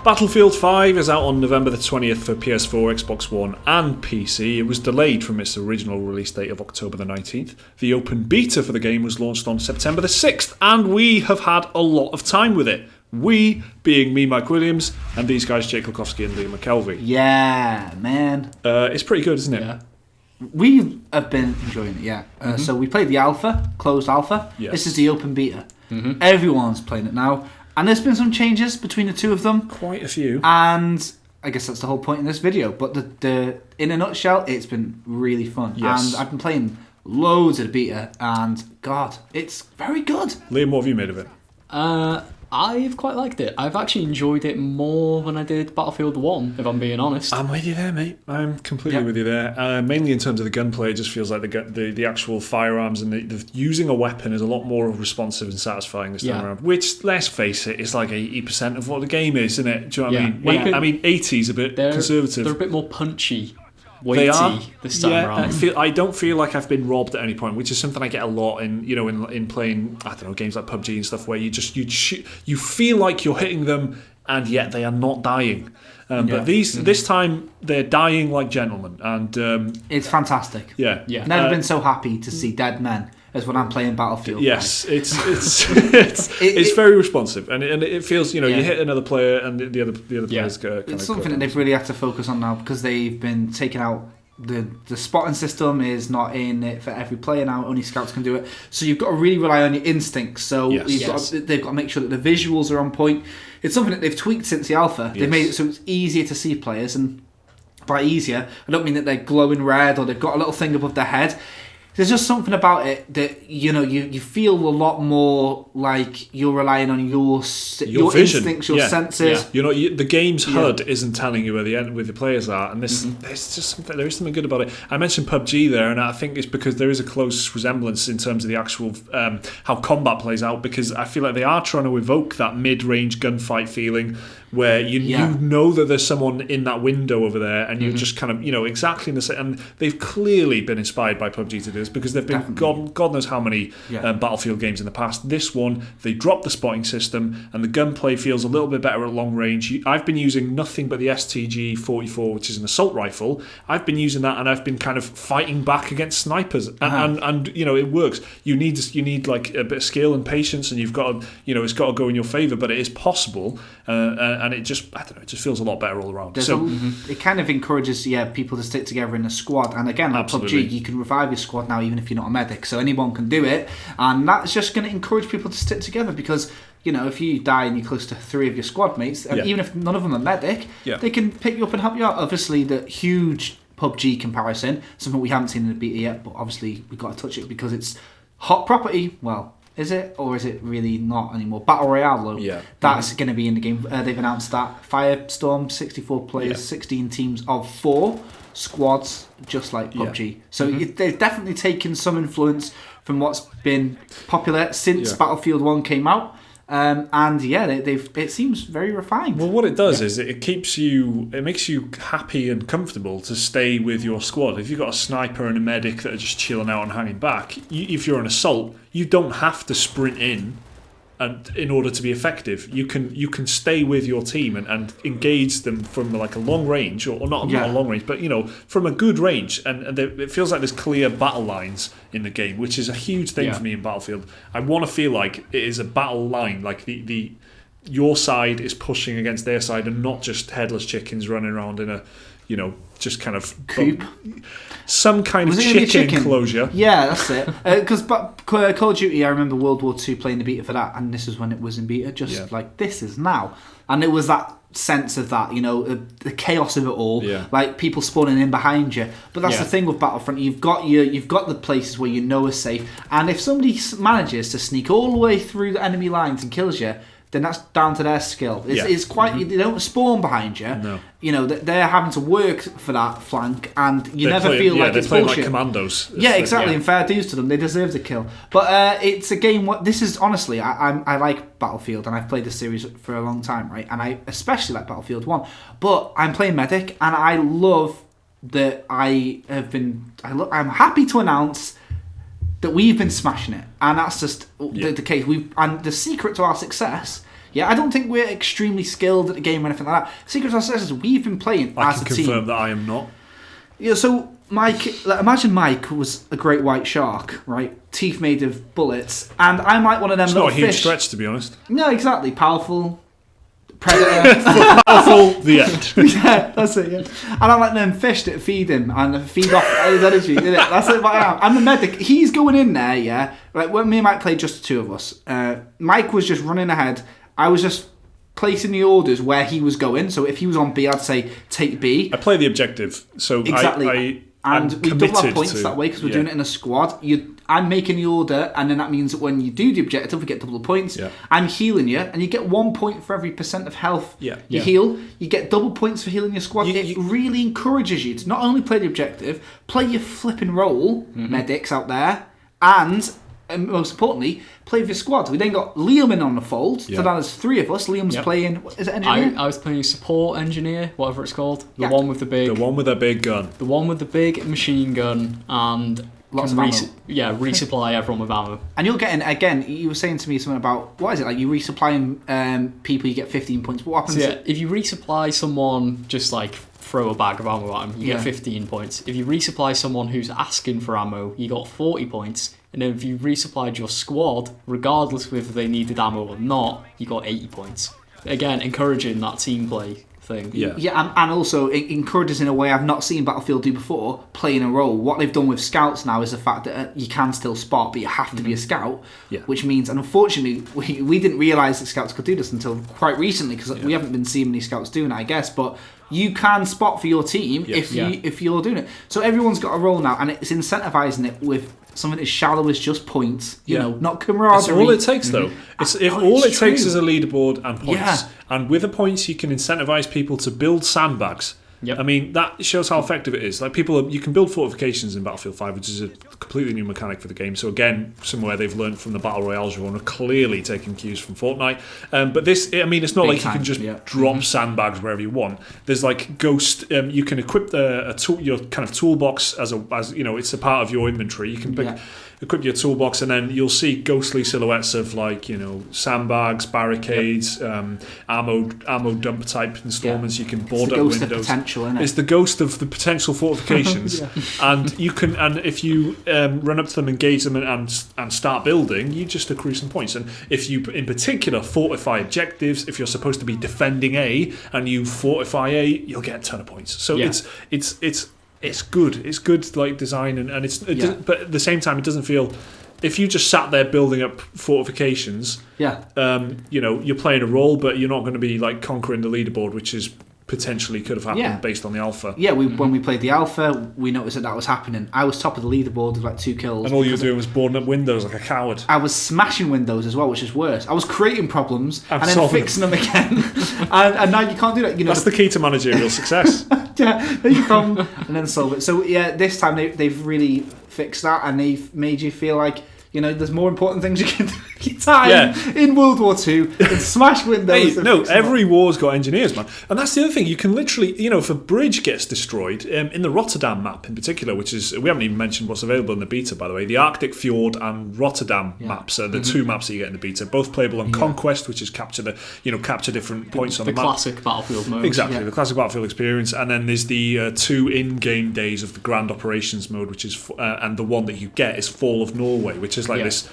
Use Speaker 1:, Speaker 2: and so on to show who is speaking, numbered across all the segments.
Speaker 1: Battlefield 5 is out on November the 20th for PS4, Xbox One and PC. It was delayed from its original release date of October the 19th. The open beta for the game was launched on September the 6th, and we have had a lot of time with it. We being me, Mike Williams, and these guys, Jake Lukowski and Liam McKelvey.
Speaker 2: Yeah, man.
Speaker 1: It's pretty good, isn't it?
Speaker 3: Yeah.
Speaker 2: We have been enjoying it, yeah. So we played the alpha, closed alpha.
Speaker 1: Yes.
Speaker 2: This is the open beta. Everyone's playing it now. And there's been some changes between the two of them.
Speaker 1: Quite a few.
Speaker 2: And I guess that's the whole point in this video. But the in a nutshell, it's been really fun.
Speaker 1: Yes.
Speaker 2: And I've been playing loads of the beta. And, God, it's very good.
Speaker 1: Liam, what have you made of it?
Speaker 3: I've quite liked it. I've actually enjoyed it more than I did Battlefield 1, if I'm being honest.
Speaker 1: I'm with you there, mate. I'm completely with you there. Mainly in terms of the gunplay, it just feels like the actual firearms and the using a weapon is a lot more responsive and satisfying this time around. Which, let's face it, is like 80% of what the game is, isn't it? Do you know what I mean? I mean, 80 is a bit conservative.
Speaker 3: They're a bit more punchy. Weighty
Speaker 1: They are
Speaker 3: this time around.
Speaker 1: I don't feel like I've been robbed at any point, which is something I get a lot in playing, I don't know, games like PUBG and stuff, where you feel like you're hitting them and yet they are not dying. But this time they're dying like gentlemen, and
Speaker 2: It's fantastic.
Speaker 1: Yeah.
Speaker 2: Never been so happy to see dead men as when I'm playing Battlefield.
Speaker 1: Yes, it's very responsive, and it feels you hit another player and the other players kind of.
Speaker 2: It's something that they've really had to focus on now because they've been taking out the spotting system is not in it for every player now. Only scouts can do it, so you've got to really rely on your instincts. So they've got to make sure that the visuals are on point. It's something that they've tweaked since the alpha. They've made it so it's easier to see players, and by easier, I don't mean that they're glowing red or they've got a little thing above their head. There's just something about it that you feel a lot more like you're relying on your vision, instincts, your senses.
Speaker 1: Yeah. The game's HUD isn't telling you where the players are, and there's just there is something good about it. I mentioned PUBG there, and I think it's because there is a close resemblance in terms of the actual how combat plays out. Because I feel like they are trying to evoke that mid-range gunfight feeling where you know that there's someone in that window over there, and you're just kind of exactly in the same. And they've clearly been inspired by PUBG to do this because they've been God knows how many Battlefield games in the past. This one, they dropped the spotting system, and the gunplay feels a little bit better at long range. I've been using nothing but the STG-44, which is an assault rifle. I've been using that, and I've been kind of fighting back against snipers, and it works. You need like a bit of skill and patience, and you've got to, it's got to go in your favour, but it is possible. And it just, I don't know, it just feels a lot better all around.
Speaker 2: It kind of encourages people to stick together in a squad. And again, like PUBG, you can revive your squad now even if you're not a medic. So anyone can do it. And that's just going to encourage people to stick together because, if you die and you're close to 3 of your squad mates, even if none of them are medic, they can pick you up and help you out. Obviously, the huge PUBG comparison, something we haven't seen in the beta yet, but obviously we've got to touch it because it's hot property. Well, is it, or is it really not anymore? Battle Royale, though. That's going to be in the game. They've announced that. Firestorm, 64 players, 16 teams of 4 squads, just like PUBG. So they've definitely taken some influence from what's been popular since Battlefield 1 came out. It seems very refined.
Speaker 1: Well, what it does is it makes you happy and comfortable to stay with your squad. If you've got a sniper and a medic that are just chilling out and hanging back, if you're an assault, you don't have to sprint in order to be effective. You can stay with your team and engage them from like a long range, or not a long range, but from a good range. And it feels like there's clear battle lines in the game, which is a huge thing for me in Battlefield. I want to feel like it is a battle line, like your side is pushing against their side, and not just headless chickens running around in a just kind of
Speaker 2: coop.
Speaker 1: Some kind of chicken enclosure.
Speaker 2: Yeah, that's it. Because Call of Duty, I remember World War II playing the beta for that, and this was when it was in beta, just like this is now. And it was that sense of that, the chaos of it all, like people spawning in behind you. But that's the thing with Battlefront. You've got the places where are safe, and if somebody manages to sneak all the way through the enemy lines and kills you, then that's down to their skill. It's quite. They don't spawn behind you. No. They're having to work for that flank, and you never feel like it's bullshit.
Speaker 1: Like commandos.
Speaker 2: Exactly. And fair dues to them. They deserve the kill. But it's a game. This is honestly, I like Battlefield, and I've played this series for a long time, right? And I especially like Battlefield 1. But I'm playing Medic, and I love that I'm happy to announce that we've been smashing it, and that's just the case. And the secret to our success, Yeah, I don't think we're extremely skilled at the game or anything like that. Secret of Success, we've been playing as a team.
Speaker 1: I can confirm that I am not.
Speaker 2: Yeah, so Mike, imagine Mike was a great white shark, right? Teeth made of bullets, and I'm like one of them little fish.
Speaker 1: It's not a huge stretch, to be honest.
Speaker 2: No, exactly. Powerful, predator.
Speaker 1: Powerful, the end.
Speaker 2: Yeah, that's it, yeah. And I'm like them fish that feed him and feed off his energy, isn't it? That's what I am. I'm the medic. He's going in there, yeah. Like, when me and Mike played, just the two of us, Mike was just running ahead. I was just placing the orders where he was going. So if he was on B, I'd say take B.
Speaker 1: I play the objective, so
Speaker 2: exactly. And we double our points that way because we're doing it in a squad. I'm making the order, and then that means that when you do the objective, we get double the points.
Speaker 1: Yeah.
Speaker 2: I'm healing you, and you get 1 point for every % of health
Speaker 1: you
Speaker 2: heal. You get double points for healing your squad. It really encourages you to not only play the objective, play your flipping role, medics out there, and most importantly, play with your squad. We then got Liam in on the fold, so now there's 3 of us. Liam's playing, is it engineer?
Speaker 3: I was playing support engineer, whatever it's called. The one with the big...
Speaker 1: The one with a big gun.
Speaker 3: The one with the big machine gun and...
Speaker 2: Lots of ammo.
Speaker 3: Resupply everyone with ammo.
Speaker 2: And you're getting, again, you were saying to me something about, what is it, like you resupplying people, you get 15 points. What happens?
Speaker 3: So if you resupply someone, just like throw a bag of ammo at them, you get 15 points. If you resupply someone who's asking for ammo, you got 40 points. And then if you resupplied your squad, regardless of whether they needed ammo or not, you got 80 points. Again, encouraging that team play thing.
Speaker 2: Yeah, and also it encourages in a way I've not seen Battlefield do before, playing a role. What they've done with scouts now is the fact that you can still spot, but you have to be a scout, which means, and unfortunately, we didn't realise that scouts could do this until quite recently, because we haven't been seeing many scouts doing it, I guess, but you can spot for your team if you're doing it. So everyone's got a role now, and it's incentivising it with something as shallow as just points, you know, not camaraderie.
Speaker 1: That's all it takes, though. All it takes is a leaderboard and points.
Speaker 2: Yeah.
Speaker 1: And with the points, you can incentivise people to build sandbags.
Speaker 3: Yep.
Speaker 1: I mean, that shows how effective it is. Like you can build fortifications in Battlefield 5, which is a completely new mechanic for the game. So again, somewhere they've learned from the Battle Royale genre and are clearly taking cues from Fortnite. But this, I mean, it's not like you can just drop sandbags wherever you want. There's like ghost. You can equip your kind of toolbox as you know, it's a part of your inventory. You can equip your toolbox, and then you'll see ghostly silhouettes of, like, you know, sandbags, barricades, ammo dump type installments. You can board up windows.
Speaker 2: Of potential, isn't it?
Speaker 1: It's the ghost of the potential fortifications, and you can, and if you run up to them, engage them, and start building, you just accrue some points. And if you, in particular, fortify objectives, if you're supposed to be defending A and you fortify A, you'll get a ton of points. So it's good. It's good, like, design, and but at the same time, it doesn't feel. If you just sat there building up fortifications, you know, you're playing a role, but you're not going to be like conquering the leaderboard, which is potentially could have happened based on the alpha.
Speaker 2: Yeah, when we played the alpha, we noticed that was happening. I was top of the leaderboard with like 2 kills.
Speaker 1: And all you were doing was boarding up windows like a coward.
Speaker 2: I was smashing windows as well, which is worse. I was creating problems and then fixing them again. and now you can't do that. You know,
Speaker 1: that's the key to managerial success.
Speaker 2: There you come, and then solve it. So this time they've really fixed that, and they've made you feel like, you know, there's more important things you can do with your time in World War II than smash windows.
Speaker 1: Every war's got engineers, man. And that's the other thing. You can literally, you know, if a bridge gets destroyed, in the Rotterdam map in particular, which is, we haven't even mentioned what's available in the beta, by the way, the Arctic Fjord and Rotterdam maps are the 2 maps that you get in the beta, both playable on Conquest, which is capture different points on the map.
Speaker 3: The classic Battlefield mode.
Speaker 1: Exactly, the classic Battlefield experience. And then there's the 2 in-game days of the Grand Operations mode, which is, and the one that you get is Fall of Norway, which is like this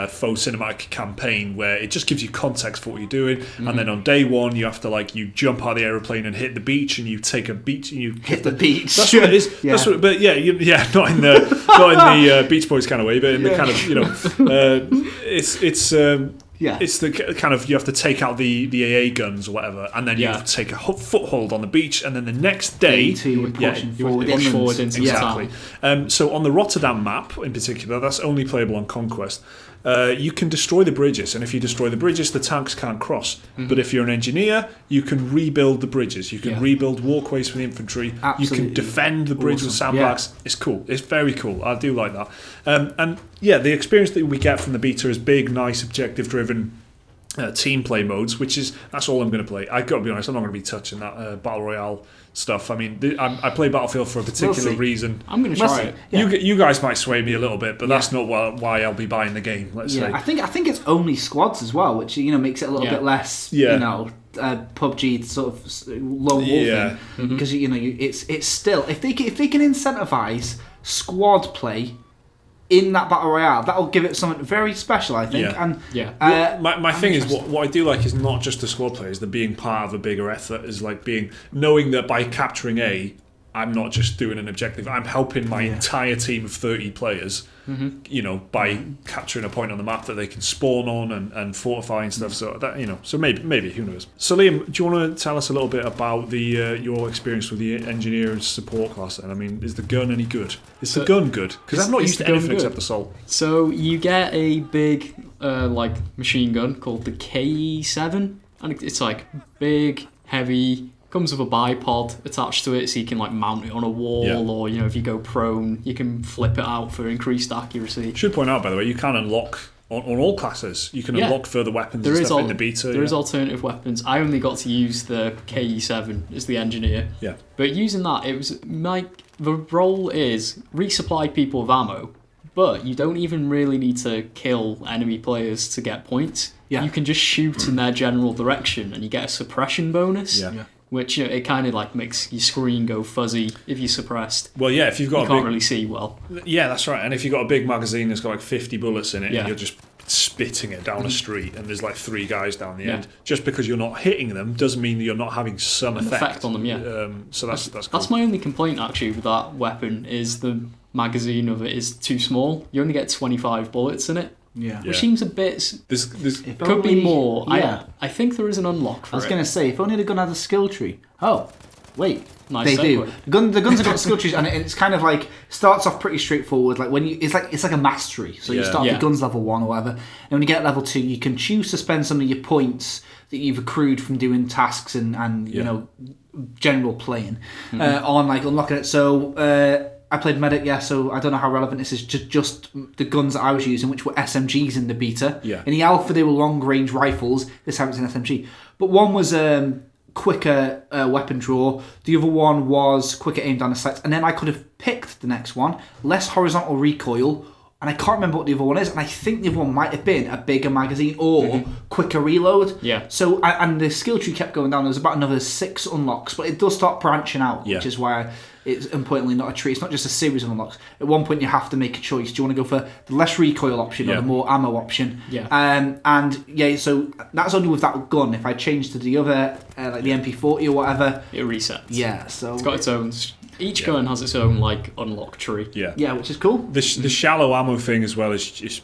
Speaker 1: faux cinematic campaign where it just gives you context for what you're doing, and then on day 1 you have to, like, you jump out of the aeroplane and hit the beach, and you take a beach and you
Speaker 2: hit the beach.
Speaker 1: That's what it is. That's what. But not in the Beach Boys kind of way, but in the kind of, you know, it's the kind of, you have to take out the AA guns or whatever, and then you have to take a foothold on the beach, and then the next day
Speaker 2: you push
Speaker 3: forward into
Speaker 1: exactly. So on the Rotterdam map in particular, that's only playable on Conquest. You can destroy the bridges, and if you destroy the bridges, the tanks can't cross. But if you're an engineer, you can rebuild the bridges. You can rebuild walkways for the infantry.
Speaker 2: Absolutely.
Speaker 1: You can defend the bridge with sandbags. It's cool. It's very cool. I do like that. And the experience that we get from the beta is big, nice, objective-driven. team play modes, that's all I'm going to play. I've got to be honest, I'm not going to be touching that Battle Royale stuff. I mean, I play Battlefield for a particular reason.
Speaker 3: I'm going to try it.
Speaker 1: Yeah. You guys might sway me a little bit, but that's not why I'll be buying the game. Let's say.
Speaker 2: I think it's only squads as well, which makes it a little bit less. PUBG sort of lone wolfing because it's still if they can incentivize squad play in that battle royale, that'll give it something very special, I think.
Speaker 1: My thing is what I do like is not just the squad players, the being part of a bigger effort is like knowing that by capturing I'm not just doing an objective, I'm helping my entire team of 30 players, by capturing a point on the map that they can spawn on and fortify and stuff. So that so maybe who knows. So Liam, do you want to tell us a little bit about your experience with the engineer and support class? And I mean, is the gun any good? Is the gun good? Because I've not used anything except assault.
Speaker 3: So you get a big machine gun called the KE7, and it's like big, heavy. Comes with a bipod attached to it, so you can mount it on a wall, or if you go prone, you can flip it out for increased accuracy.
Speaker 1: Should point out, by the way, you can unlock on all classes. You can unlock further weapons and stuff in the beta.
Speaker 3: There is alternative weapons. I only got to use the KE7 as the engineer.
Speaker 1: Yeah.
Speaker 3: But using that, it was the role is resupply people with ammo, but you don't even really need to kill enemy players to get points.
Speaker 2: Yeah.
Speaker 3: You can just shoot in their general direction, and you get a suppression bonus.
Speaker 1: Yeah.
Speaker 3: Which it kind of makes your screen go fuzzy if you're suppressed.
Speaker 1: Well, yeah, if you've got
Speaker 3: you can't really see well.
Speaker 1: Yeah, that's right. And if you've got a big magazine that's got 50 bullets in it, and you're just spitting it down a street, and there's 3 guys down the end, just because you're not hitting them doesn't mean that you're not having some effect
Speaker 3: on them. Yeah.
Speaker 1: So that's cool.
Speaker 3: That's my only complaint actually with that weapon is the magazine of it is too small. You only get 25 bullets in it.
Speaker 2: Yeah.
Speaker 3: Which seems a bit...
Speaker 1: Could
Speaker 3: could be more. Yeah. I think there is an unlock for it.
Speaker 2: I was going to say, if only the gun had a skill tree. Oh, wait.
Speaker 3: Nice
Speaker 2: they
Speaker 3: segue.
Speaker 2: do. The guns have got skill trees, and it's kind of starts off pretty straightforward. It's like a mastery. So you start with guns level 1 or whatever, and when you get level 2, you can choose to spend some of your points that you've accrued from doing tasks and general playing on unlocking it. So I played medic, so I don't know how relevant this is. Just the guns that I was using, which were SMGs in the beta.
Speaker 1: Yeah.
Speaker 2: In the alpha, they were long-range rifles. This time it's an SMG. But one was quicker weapon draw. The other one was quicker aim down the sights. And then I could have picked the next one, less horizontal recoil, and I can't remember what the other one is. And I think the other one might have been a bigger magazine or quicker reload.
Speaker 3: Yeah.
Speaker 2: So and the skill tree kept going down. There was about another 6 unlocks, but it does start branching out, which is why it's importantly not a tree. It's not just a series of unlocks. At one point, you have to make a choice. Do you want to go for the less recoil option or the more ammo option?
Speaker 3: Yeah.
Speaker 2: So that's only with that gun. If I change to the other, the MP40 or whatever,
Speaker 3: it resets.
Speaker 2: Yeah. So
Speaker 3: it's got its own. Each gun has its own unlock tree.
Speaker 2: Yeah, which is cool.
Speaker 1: The shallow ammo thing as well is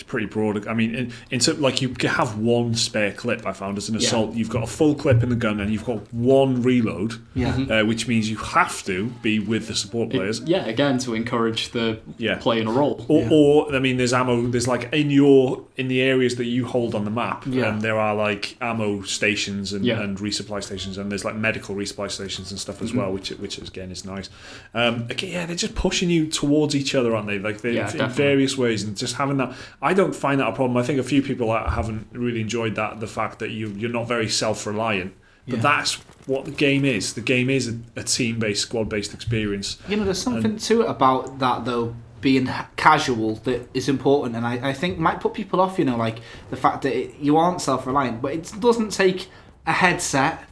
Speaker 1: pretty broad. I mean, you have one spare clip. I found as an assault, you've got a full clip in the gun and you've got one reload.
Speaker 2: Yeah.
Speaker 1: Which means you have to be with the support players.
Speaker 3: Again to encourage the playing a role.
Speaker 1: Or I mean, there's ammo. There's in the areas that you hold on the map. There are ammo stations and resupply stations, and there's medical resupply stations and stuff as well, which again is nice. They're just pushing you towards each other, aren't they? In various ways, and just having that. I don't find that a problem. I think a few people haven't really enjoyed the fact that you're not very self-reliant. But that's what the game is. The game is a team-based, squad-based experience.
Speaker 2: There's something to it about that, though, being casual that is important, and I think might put people off, the fact that you aren't self-reliant, but it doesn't take a headset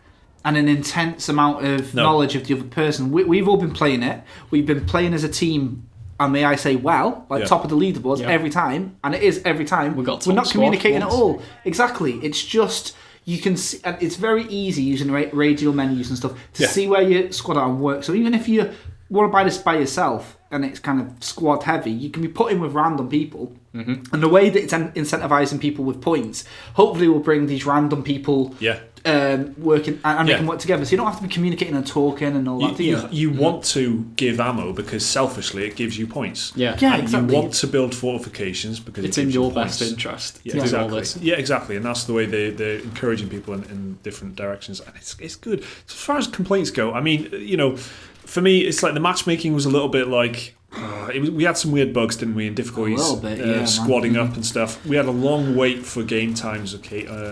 Speaker 2: and an intense amount of knowledge of the other person. We've all been playing it. We've been playing as a team, and may I say, top of the leaderboards every time, and it is every time. We're not communicating at all. Exactly. It's just you can see, and it's very easy using radial menus and stuff to see where your squad are and work. So even if you want to buy this by yourself and it's kind of squad heavy, you can be put in with random people. And the way that it's incentivizing people with points, hopefully will bring these random people working and they can work together. So you don't have to be communicating and talking and all that.
Speaker 1: You want to give ammo because selfishly it gives you points.
Speaker 3: Yeah,
Speaker 2: exactly.
Speaker 1: You want to build fortifications because
Speaker 3: it's in your best interest.
Speaker 1: Yeah, exactly. Yeah, exactly. And that's the way they're encouraging people in different directions. And it's good. As far as complaints go, I mean, for me, it's the matchmaking was a little bit We had some weird bugs, didn't we, and difficulties
Speaker 2: A little bit, yeah,
Speaker 1: squadding up and stuff. We had a long wait for game times a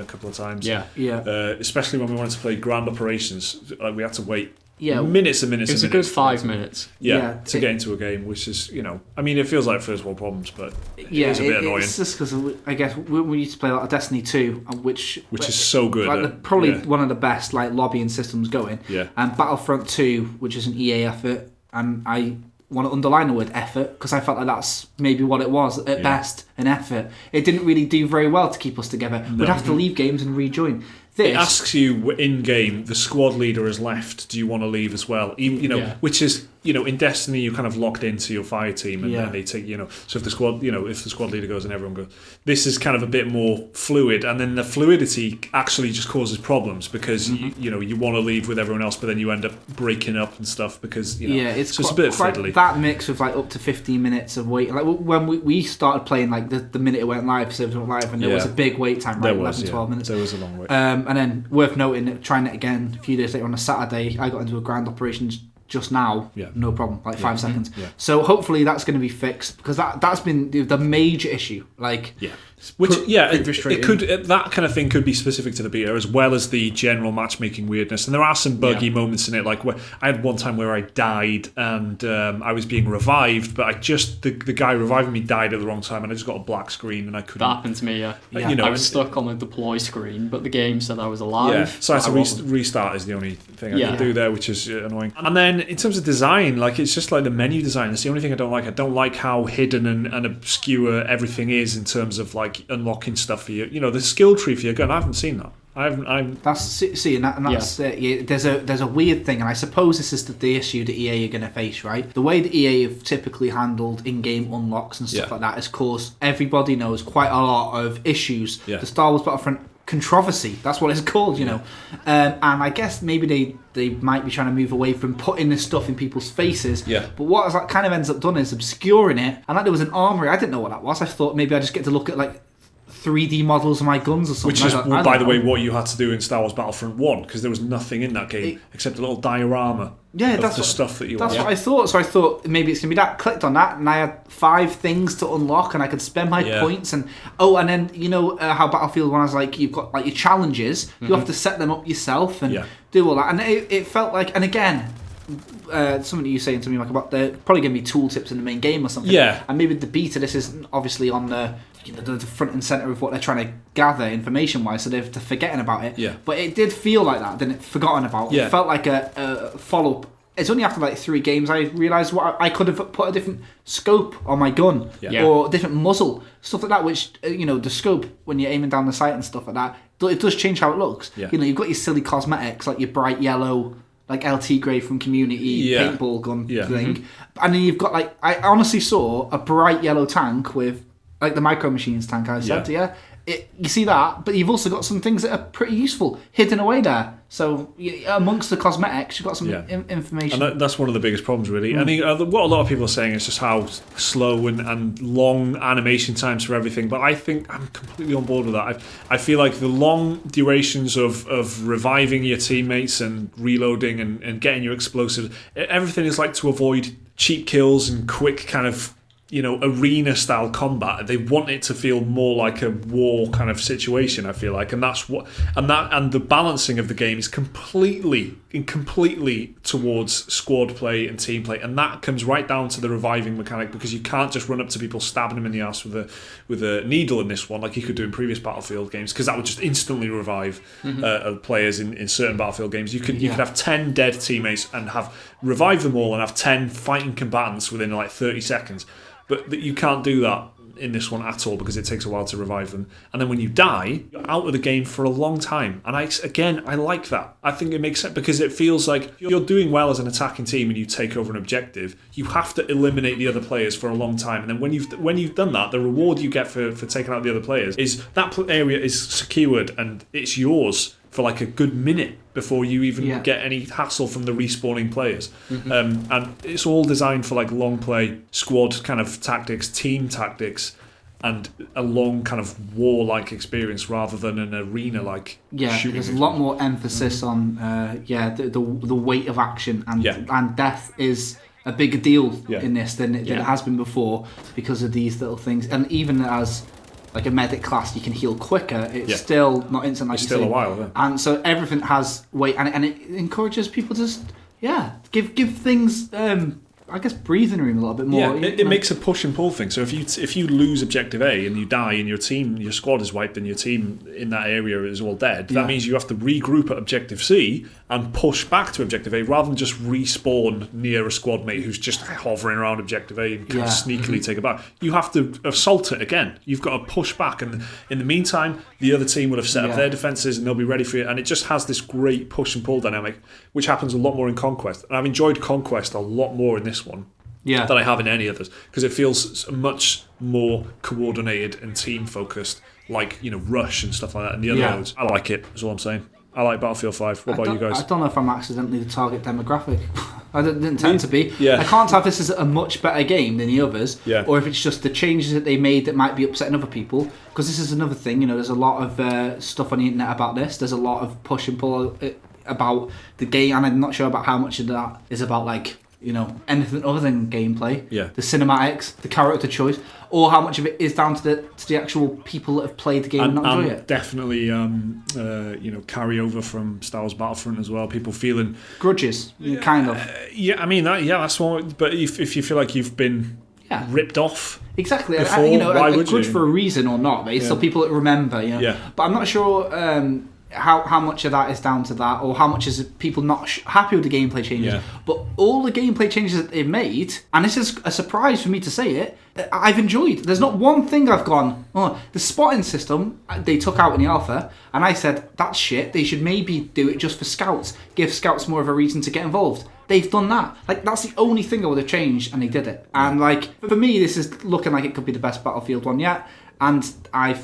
Speaker 1: couple of times.
Speaker 3: Yeah.
Speaker 1: Especially when we wanted to play Grand Operations, we had to wait
Speaker 2: Yeah,
Speaker 1: minutes and minutes.
Speaker 3: It was
Speaker 1: and
Speaker 3: a
Speaker 1: minutes
Speaker 3: good 5 minutes.
Speaker 1: To get into a game, which is, I mean, it feels like first world problems, but it's a bit annoying.
Speaker 2: It's just because I guess we used to play a lot of Destiny 2, which
Speaker 1: is so good.
Speaker 2: Probably one of the best lobbying systems going.
Speaker 1: Yeah.
Speaker 2: And Battlefront 2, which is an EA effort, and I want to underline the word effort because I felt like that's maybe what it was at best, an effort. It didn't really do very well to keep us together. No. We'd have to leave games and rejoin. It
Speaker 1: asks you in game, the squad leader has left. Do you want to leave as well? Which is in Destiny you're kind of locked into your fire team, and they take So if the squad leader goes and everyone goes, this is kind of a bit more fluid, and then the fluidity actually just causes problems because you want to leave with everyone else, but then you end up breaking up and stuff because
Speaker 2: it's
Speaker 1: a bit fiddly.
Speaker 2: That mix of up to 15 minutes of wait. Like when we started playing, the minute it went live, servers went live, and there was a big wait time, right? 12 minutes.
Speaker 1: There was a long wait.
Speaker 2: And then worth noting, trying it again a few days later on a Saturday, I got into a Grand Operations just now, no problem, 5 seconds. Yeah. So hopefully that's going to be fixed because that's been the major issue.
Speaker 1: It could that kind of thing could be specific to the beta as well as the general matchmaking weirdness. And there are some buggy moments in it, like where I had one time where I died and I was being revived, but the guy reviving me died at the wrong time, and I just got a black screen and I couldn't.
Speaker 3: That happened to me. I was stuck on the deploy screen, but the game said I was alive.
Speaker 1: Yeah, so I had to restart is the only thing I could do there, which is annoying. And then in terms of design, it's just like the menu design. That's the only thing I don't like. I don't like how hidden and obscure everything is in terms of unlocking stuff for you. The skill tree for your gun. I haven't seen that.
Speaker 2: That's it. There's a weird thing, and I suppose this is the issue that EA are going to face, right? The way that EA have typically handled in-game unlocks and stuff like that has caused everybody knows quite a lot of issues. The Star Wars Battlefront controversy, that's what it's called, and I guess maybe they might be trying to move away from putting this stuff in people's faces, but what that kind of ends up done is obscuring it. And there was an armory, I didn't know what that was. I thought maybe I just get to look at 3D models of my guns or something.
Speaker 1: Which is, by the way, what you had to do in Star Wars Battlefront 1, because there was nothing in that game except a little diorama of the stuff that you want.
Speaker 2: That's what I thought. So I thought maybe it's going to be that. Clicked on that, and I had 5 things to unlock, and I could spend my points. And then how Battlefield 1 has you've got your challenges. You have to set them up yourself and do all that. And it felt like, and again, something you were saying to me about there probably going to be tooltips in the main game or something.
Speaker 1: Yeah.
Speaker 2: And maybe the beta, this isn't obviously on the front and centre of what they're trying to gather information-wise, so they're forgetting about it.
Speaker 1: Yeah.
Speaker 2: But it did feel like that, didn't it? Forgotten about.
Speaker 1: Yeah.
Speaker 2: It felt like a follow-up. It's only after 3 games I realised what I could have put a different scope on my gun or a different muzzle, stuff like that, which, the scope, when you're aiming down the sight and stuff like that, it does change how it looks.
Speaker 1: Yeah.
Speaker 2: You've got your silly cosmetics, like your bright yellow, LT grey from Community paintball gun thing. And then you've got, I honestly saw a bright yellow tank with, the Micro Machines tank I said, you see that, but you've also got some things that are pretty useful hidden away there. So amongst the cosmetics, you've got some information.
Speaker 1: And that's one of the biggest problems, really. I think what a lot of people are saying is just how slow and long animation times for everything. But I think I'm completely on board with that. I feel like the long durations of reviving your teammates and reloading and getting your explosives, everything is to avoid cheap kills and quick kind of arena style combat. They want it to feel more like a war kind of situation, I feel like, and that's what and the balancing of the game is completely towards squad play and team play, and that comes right down to the reviving mechanic, because you can't just run up to people stabbing them in the ass with a needle in this one like you could do in previous Battlefield games, because that would just instantly revive players in certain Battlefield games. You could have 10 dead teammates and revive them all and have 10 fighting combatants within 30 seconds. But you can't do that in this one at all, because it takes a while to revive them. And then when you die, you're out of the game for a long time. And I like that. I think it makes sense, because it feels like you're doing well as an attacking team and you take over an objective. You have to eliminate the other players for a long time. And then when you've done that, the reward you get for taking out the other players is that area is secured and it's yours for a good minute before you even get any hassle from the respawning players. And it's all designed for long play, squad kind of tactics, team tactics, and a long kind of war-like experience rather than an arena-like shooting.
Speaker 2: There's a lot more emphasis on the weight of action, and death is a bigger deal in this than it has been before because of these little things. And even as like a medic class, you can heal quicker. It's still not instant. Like
Speaker 1: it's still a while. Yeah.
Speaker 2: And so everything has weight, and it encourages people to just give things. I guess breathing room a little bit more.
Speaker 1: Yeah, it makes a push and pull thing. So if you lose objective A and you die and your squad is wiped and your team in that area is all dead, that means you have to regroup at objective C and push back to objective A rather than just respawn near a squad mate who's just hovering around objective A and kind of sneakily take it back. You have to assault it again. You've got to push back, and in the meantime, the other team will have set up their defences and they'll be ready for it. And it just has this great push and pull dynamic, which happens a lot more in Conquest. And I've enjoyed Conquest a lot more in this one than I have in any others, because it feels much more coordinated and team focused, like Rush and stuff like that. And the other modes, I like it. Is all I'm saying. I like Battlefield 5. What about you guys?
Speaker 2: I don't know if I'm accidentally the target demographic. I didn't intend to be.
Speaker 1: Yeah.
Speaker 2: I can't tell if this is a much better game than the others, or if it's just the changes that they made that might be upsetting other people. Because this is another thing, there's a lot of stuff on the internet about this. There's a lot of push and pull about the game, and I'm not sure about how much of that is about anything other than gameplay, the cinematics, the character choice, or how much of it is down to the actual people that have played the game and not enjoy it.
Speaker 1: Definitely, carry over from Star Wars Battlefront as well. People feeling
Speaker 2: grudges, kind of.
Speaker 1: I mean that's one. But if you feel like you've been ripped off,
Speaker 2: exactly,
Speaker 1: before,
Speaker 2: why would grudge you? For a reason or not? But it's still people that remember. But I'm not sure. How much of that is down to that, or how much is people not happy with the gameplay changes. But all the gameplay changes that they've made, and this is a surprise for me to say it, I've enjoyed. There's not one thing I've gone, the spotting system they took out in the alpha, and I said, that's shit, they should maybe do it just for scouts, give scouts more of a reason to get involved. They've done that. That's the only thing I would have changed, and they did it. And for me, this is looking like it could be the best Battlefield 1 yet, and I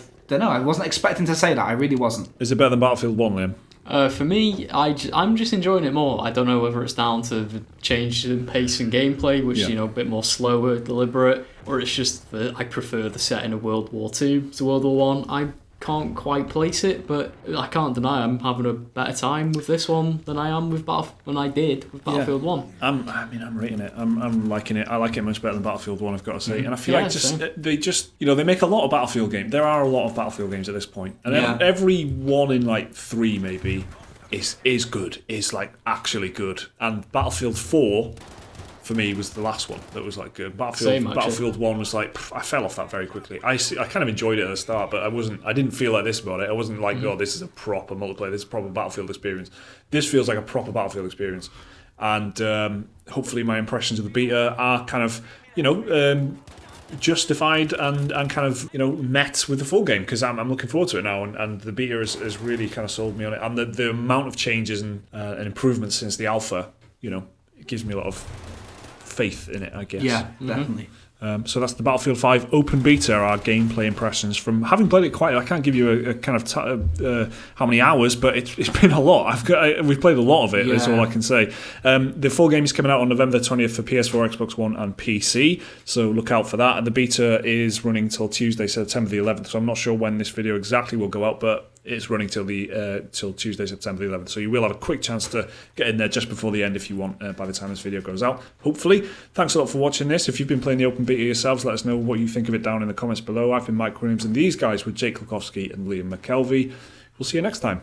Speaker 2: wasn't expecting to say that. I really wasn't.
Speaker 1: Is it better than Battlefield 1, Liam?
Speaker 3: For me, I'm just enjoying it more. I don't know whether it's down to the change in pace and gameplay, which a bit more slower, deliberate, or it's just that I prefer the setting of World War II to World War One. I can't quite place it, but I can't deny I'm having a better time with this one than I am with Battlefield 1.
Speaker 1: I'm rating it. I'm liking it. I like it much better than Battlefield 1, I've got to say. And I feel like they make a lot of Battlefield games. There are a lot of Battlefield games at this point, and every one in 3 maybe is good. Is actually good. And Battlefield 4. For me, was the last one that was good. Battlefield 1 was I fell off that very quickly. I kind of enjoyed it at the start, but I didn't feel like this about it. I wasn't this is a proper multiplayer, this is a proper Battlefield experience. This feels like a proper Battlefield experience. And hopefully my impressions of the beta are kind of, justified and kind of, met with the full game, because I'm looking forward to it now, and the beta has really kind of sold me on it. And the amount of changes and improvements since the alpha, it gives me a lot of faith in it, I guess.
Speaker 2: Yeah, definitely.
Speaker 1: So that's the Battlefield 5 open beta, our gameplay impressions from having played it quite. I can't give you a kind of how many hours, but it's been a lot. We've played a lot of it. That's all I can say. The full game is coming out on November 20th for PS4, Xbox One, and PC. So look out for that. And the beta is running till Tuesday, September the 11th. So I'm not sure when this video exactly will go out, but it's running till Tuesday, September the 11th. So you will have a quick chance to get in there just before the end if you want, by the time this video goes out, hopefully. Thanks a lot for watching this. If you've been playing the open beta yourselves, let us know what you think of it down in the comments below. I've been Mike Williams, and these guys were Jake Lukowski and Liam McKelvey. We'll see you next time.